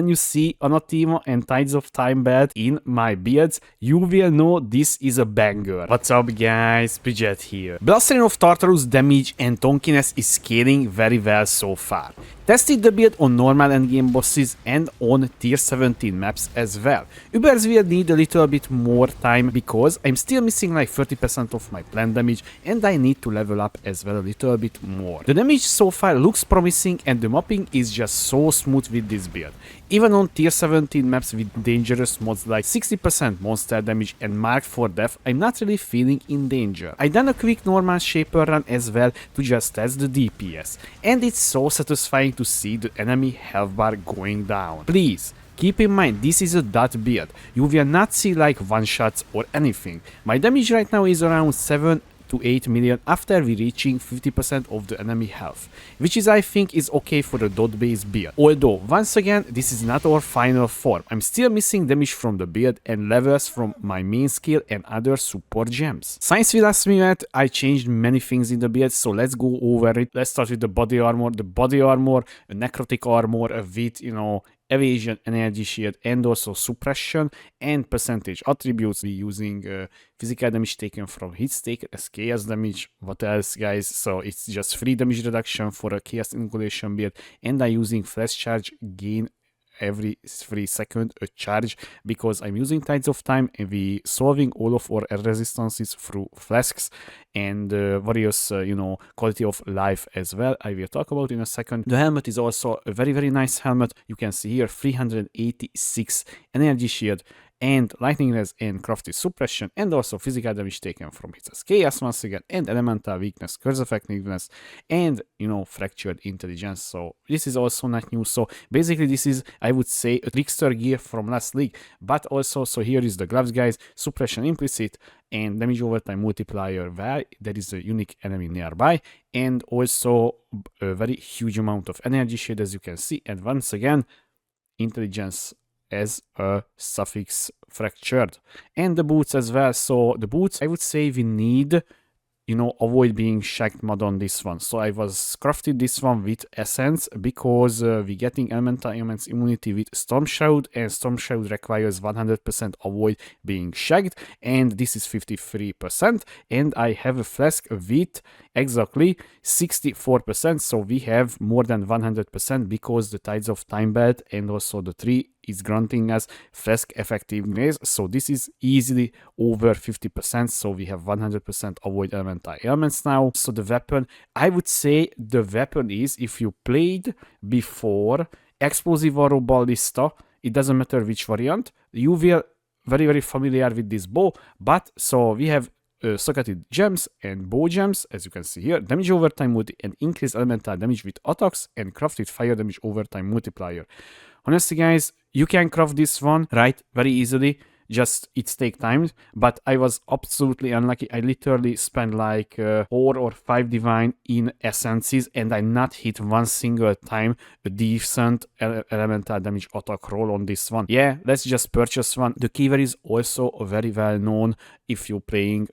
when you see Anatema and Tides of Time belt in my builds, you will know this is a banger. What's up guys, Bridget here. Rain of Trarthus damage and tonkiness is scaling very well so far. Tested the build on normal endgame bosses and on tier 17 maps as well. Ubers will need a little bit more time because I'm still missing like 30% of my planned damage and I need to level up as well a little bit more. The damage so far looks promising and the mapping is just so smooth with this build. Even on tier 17 maps with dangerous mods like 60% monster damage and marked for death, I'm not really feeling in danger. I done a quick normal shaper run as well to just test the DPS, and it's so satisfying to see the enemy health bar going down. Please keep in mind, this is a dot build. You will not see like one shots or anything. My damage right now is around 7 to 8 million after we reaching 50% of the enemy health, which is I think is okay for a dot based build. Although once again this is not our final form, I'm still missing damage from the build and levels from my main skill and other support gems. Since we last met, I changed many things in the build, so let's go over it. Let's start with the body armor. The body armor, a necrotic armor with, you know, evasion, energy shield, and also suppression and percentage attributes. We using physical damage taken from hits taken as chaos damage. What else guys? So it's just free damage reduction for a chaos inculation build, and I using flash charge gain every 3 seconds a charge because I'm using Tides of Time and we solving all of our resistances through flasks and various you know, quality of life as well. I will talk about in a second. The helmet is also a very nice helmet. You can see here 386 energy shield and lightning res and crafted suppression, and also physical damage taken from hits as chaos once again, and elemental weakness, curse effectiveness, and you know, fractured intelligence. So this is also not new. So basically this is, I would say, a trickster gear from last league, but also, so here is the gloves guys, suppression implicit and damage over time multiplier where there is a unique enemy nearby, and also a very huge amount of energy shield as you can see, and once again intelligence as a suffix fractured, and the boots as well. So the boots, I would say we need, you know, avoid being shacked mod on this one. So I was crafted this one with essence because we getting elemental ailments immunity with storm shroud, and storm shroud requires 100% avoid being shacked, and this is 53%, and I have a flask with exactly 64%, so we have more than 100% because the Tides of Time belt and also the tree is granting us flask effectiveness, so this is easily over 50%, so we have 100% avoid elemental ailments now. So the weapon, I would say the weapon is, if you played before Explosive Arrow Ballista, it doesn't matter which variant, you will very familiar with this bow. But so we have socketed gems and bow gems, as you can see here, damage over time multi and increased elemental damage with attacks, and crafted fire damage over time multiplier. Honestly guys, you can craft this one right very easily, just it takes time, but I was absolutely unlucky. I literally spent like 4 or 5 divine in essences and I not hit one single time a decent elemental damage attack roll on this one. Yeah, let's just purchase one. The keyword is also very well known if you're playing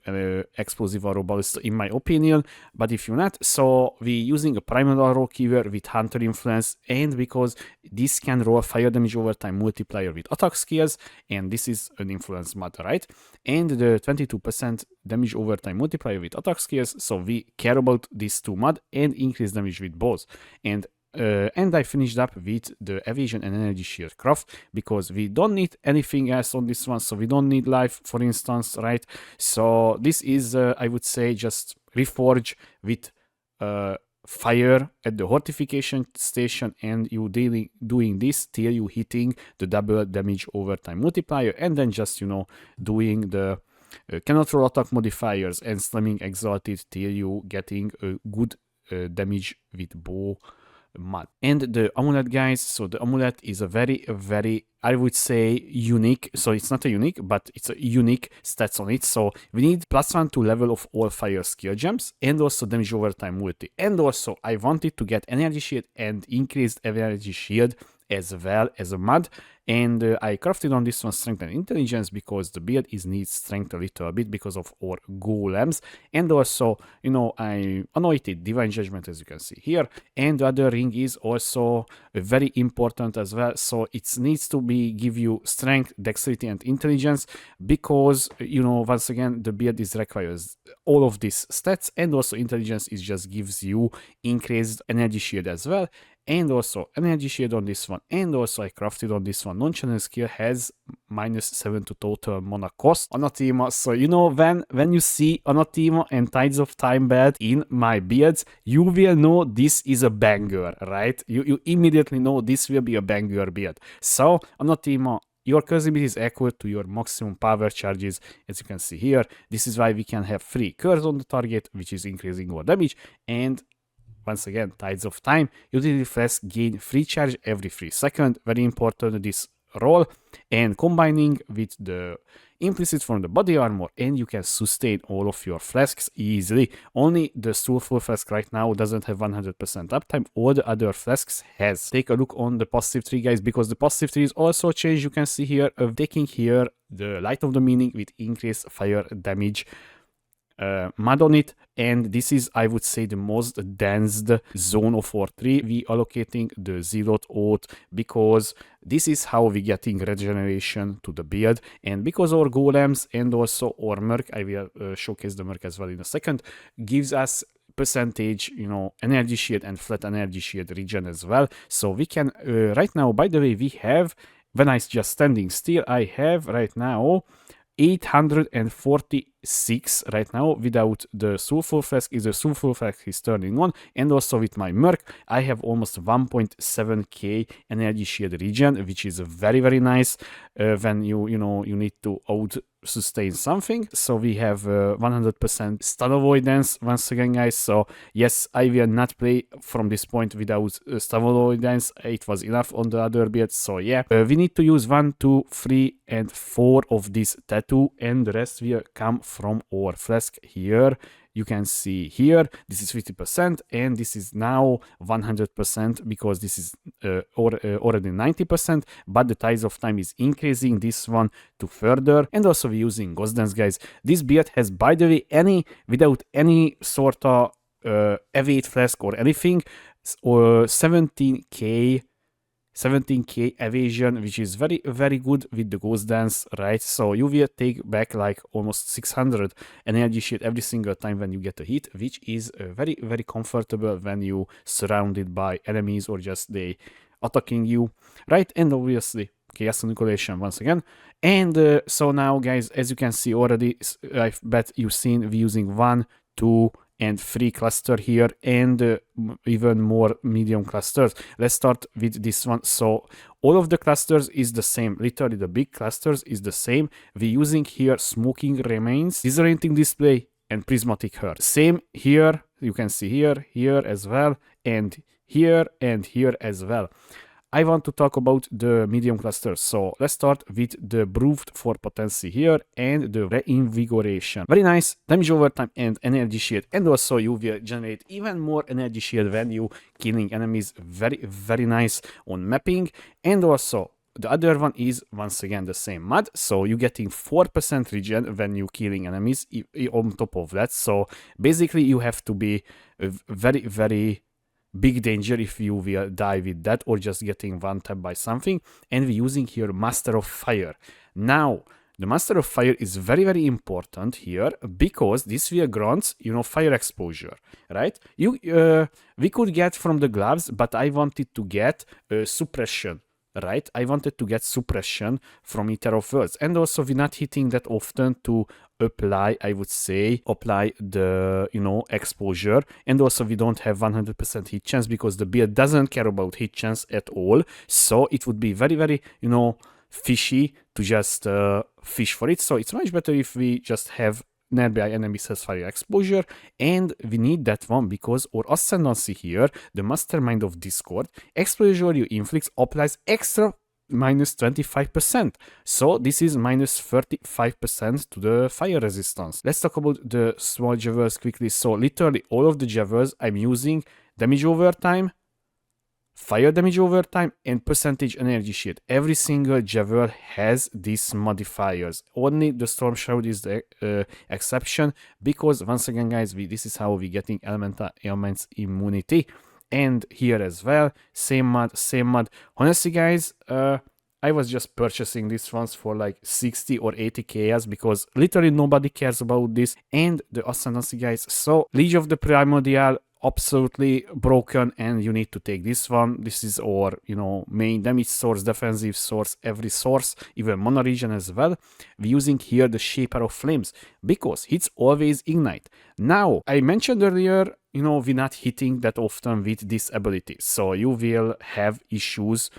Explosive Arrow Ballista, in my opinion, but if you're not, so we using a primal arrow keyword with hunter influence, and because this can roll fire damage over time multiplier with attack skills, and this is an influence mod, right? And the 22% damage over time multiplier with attack skills, so we care about these two mod, and increase damage with bows. And I finished up with the evasion and energy shield craft because we don't need anything else on this one, so we don't need life, for instance, right? So this is I would say just reforge with fire at the fortification station, and you doing this till you hitting the double damage over time multiplier, and then just, you know, doing the cannot roll attack modifiers and slamming exalted till you getting a good damage with bow mod. And the amulet guys, so the amulet is a very I would say unique, so it's not a unique, but it's a unique stats on it. So we need +1 to level of all fire skill gems, and also damage over time multi, and also I wanted to get energy shield and increased energy shield as well as a mod. And I crafted on this one strength and intelligence because the build needs strength a little bit because of our golems. And also, you know, I anointed divine judgment, as you can see here. And the other ring is also very important as well. So it needs to be give you strength, dexterity, and intelligence because, you know, once again, the build requires all of these stats, and also intelligence is just gives you increased energy shield as well. And also energy shield on this one, and also I crafted on this one non-channel skill has -7 to total mana cost on Anathema. So you know, when you see Anathema and Tides of Time belt in my builds, you will know this is a banger, right? You immediately know this will be a banger build. So Anathema, your curse ability is equal to your maximum power charges, as you can see here. This is why we can have free curse on the target, which is increasing our damage. And once again, Tides of Time, utility flask gain free charge every 3 seconds. Very important this role. And combining with the implicit from the body armor, and you can sustain all of your flasks easily. Only the Soulful flask right now doesn't have 100% uptime. All the other flasks has. Take a look on the passive tree, guys, because the passive tree is also changed. You can see here of taking here the Light of the Meaning with increased fire damage mod on it, and this is, I would say, the most dense zone of our tree. We allocating the zealot oath because this is how we getting regeneration to the build, and because our golems and also our merc, I will showcase the merc as well in a second, gives us percentage, you know, energy shield and flat energy shield regen as well. So we can right now, by the way, we have, when I just standing still, I have right now 846 right now without the Soulful Flask. Is the Soulful Flask is turning on, and also with my Merc I have almost 1.7k energy shield regen, which is very nice when you know you need to out sustain something. So we have 100% stun avoidance once again, guys. So yes, I will not play from this point without stun avoidance. It was enough on the other builds. So yeah, we need to use 1, 2, 3, and 4 of this tattoo, and the rest will come from our flask here. You can see here, this is 50%, and this is now 100% because this is already 90%, but the Tides of Time is increasing this one to further. And also we're using Ghost Dance, guys. This build has, by the way, without any sort of evade flask or anything, or 17k evasion, which is very good with the Ghost Dance, right? So you will take back like almost 600 energy shield every single time when you get a hit, which is very comfortable when you surrounded by enemies or just they attacking you, right? And obviously chaos manipulation once again. And so now, guys, as you can see already, I bet you've seen we're using 1, 2, and 3 cluster here, and even more medium clusters. Let's start with this one. So all of the clusters is the same, literally the big clusters is the same. We're using here smoking remains, disorienting display, and prismatic hurt. Same here, you can see here as well, and here as well. I want to talk about the medium clusters. So let's start with the Breathed for Potency here and the Reinvigoration. Very nice damage over time and energy shield. And also you will generate even more energy shield when you killing enemies. Very nice on mapping. And also the other one is once again the same mod. So you're getting 4% regen when you killing enemies on top of that. So basically you have to be very big danger if you will die with that or just getting one tap by something. And we're using here Master of Fire. Now the Master of Fire is very important here because this will grants, you know, fire exposure, right? We could get from the gloves, but I wanted to get suppression, right? I wanted to get suppression from Ether of Worlds, and also we're not hitting that often to apply, I would say, apply the, you know, exposure. And also we don't have 100% hit chance because the build doesn't care about hit chance at all. So it would be very, you know, fishy to just fish for it. So it's much better if we just have nearby enemies has fire exposure, and we need that one because our Ascendancy here, the Mastermind of Discord, exposure you inflict applies extra -25%. So this is -35% to the fire resistance. Let's talk about the small javels quickly. So literally all of the javels I'm using damage over time, fire damage over time, and percentage energy shield. Every single Javel has these modifiers. Only the Storm Shroud is the exception, because once again, guys, this is how we getting elemental ailments immunity. And here as well, same mod, same mod. Honestly, guys, I was just purchasing these ones for like 60 or 80 KS because literally nobody cares about this. And the Ascendancy, guys, so Liege of the Primordial, absolutely broken, and you need to take this one. This is our, you know, main damage source, defensive source, every source, even mono region as well. We're using here the Shaper of Flames because it's always ignite. Now, I mentioned earlier, you know, we're not hitting that often with this ability, so you will have issues,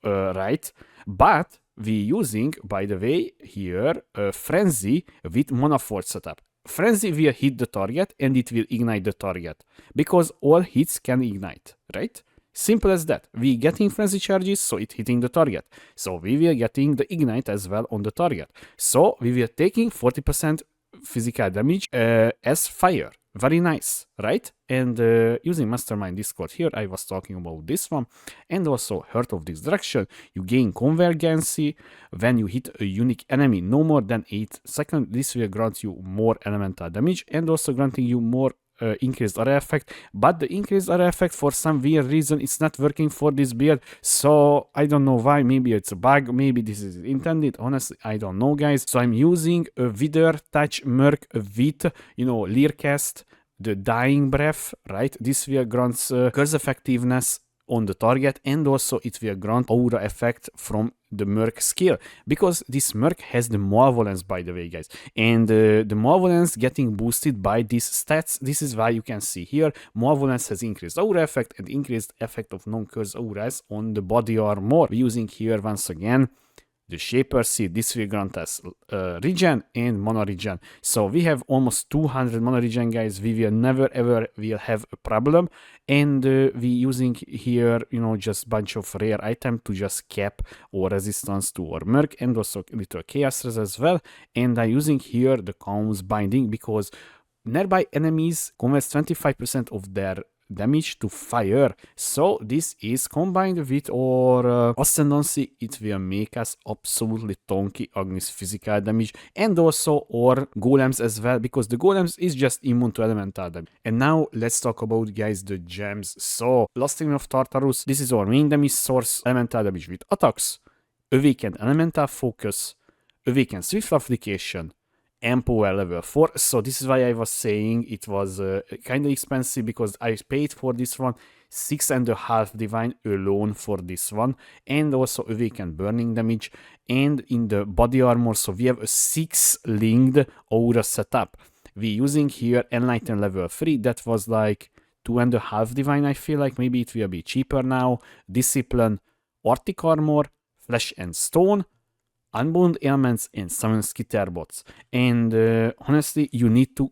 right? But we're using, by the way, here Frenzy with Mana Forge setup. Frenzy will hit the target and it will ignite the target, because all hits can ignite, right? Simple as that. We getting Frenzy charges, so it hitting the target. So we will getting the ignite as well on the target. So we will taking 40% physical damage as fire. Very nice, right? And using Mastermind Discord here, I was talking about this one. And also Heart of Destruction, you gain convergency when you hit a unique enemy no more than 8 seconds. This will grant you more elemental damage and also granting you more increased area effect, but the increased area effect, for some weird reason, it's not working for this build. So I don't know why. Maybe it's a bug, maybe this is intended. Honestly, I don't know, guys. So I'm using a Wither Touch Merc with, you know, Leercast, the Dying Breath, right? This will grants curse effectiveness on the target, and also it will grant aura effect from the Merc skill, because this Merc has the Malevolence, by the way, guys, and the Malevolence getting boosted by these stats. This is why you can see here Malevolence has increased aura effect and increased effect of non-curse auras on the body armor. We're using here once again the Shaper Seed. This will grant us regen and mono regen. So we have almost 200 mono regen, guys. We will never ever will have a problem. And we using here, you know, just bunch of rare item to just cap our resistance to our Merc, and also little chaos res as well. And I'm using here the Calm's Binding because nearby enemies convert 25% of their damage to fire. So this is combined with our Ascendancy. It will make us absolutely tonky Agnes physical damage, and also our golems as well, because the golems is just immune to elemental damage. And now let's talk about, guys, the gems. So Rain of Trarthus, this is our main damage source. Elemental damage with attacks, awakened elemental focus, awakened swift application, and power level 4. So this is why I was saying it was kind of expensive, because I paid for this one 6.5 divine alone for this one, and also awakened burning damage, and in the body armor, so we have a 6 linked aura setup. We're using here enlighten level 3, that was like 2.5 divine. I feel like maybe it will be cheaper now. Discipline, Arctic armor, flesh and stone, Unbound Ailments, and Summon Skitterbots. And honestly, you need to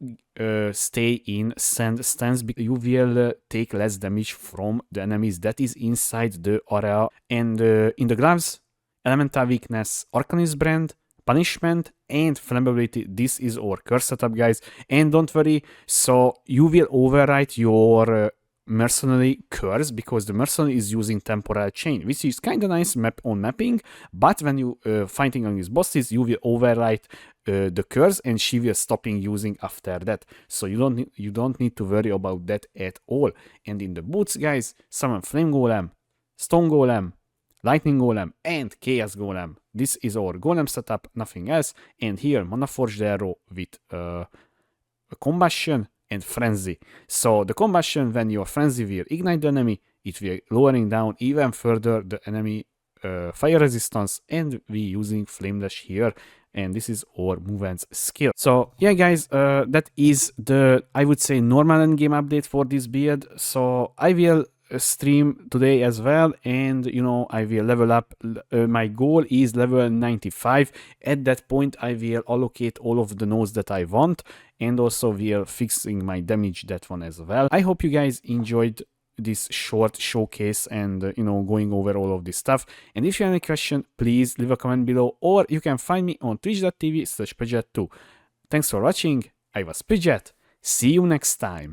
stay in sand stance, because you will take less damage from the enemies that is inside the area. And in the gloves, Elemental Weakness, Arcanist Brand, Punishment, and Flammability. This is our curse setup, guys. And don't worry, so you will overwrite your Mercenary curse, because the Mercenary is using Temporal Chain, which is kind of nice map on mapping, but when you fighting on his bosses, you will overwrite the curse, and she will stopping using after that. So you don't need to worry about that at all. And in the boots, guys, summon Flame Golem, Stone Golem, Lightning Golem, and Chaos Golem. This is our Golem setup, nothing else. And here, Mana Forged Arrow with Combustion and Frenzy. So the Combustion, when your Frenzy will ignite the enemy, it will lowering down even further the enemy fire resistance, and we using Flame Dash here, and this is our movement skill. So yeah, guys, that is the, I would say, normal endgame update for this build. So I will stream today as well, and you know, I will level up. My goal is level 95. At that point, I will allocate all of the nodes that I want, and also we are fixing my damage, that one as well. I hope you guys enjoyed this short showcase and you know, going over all of this stuff. And if you have any question, please leave a comment below, or you can find me on twitch.tv/Pidget2. Thanks for watching. I was Pidget. See you next time.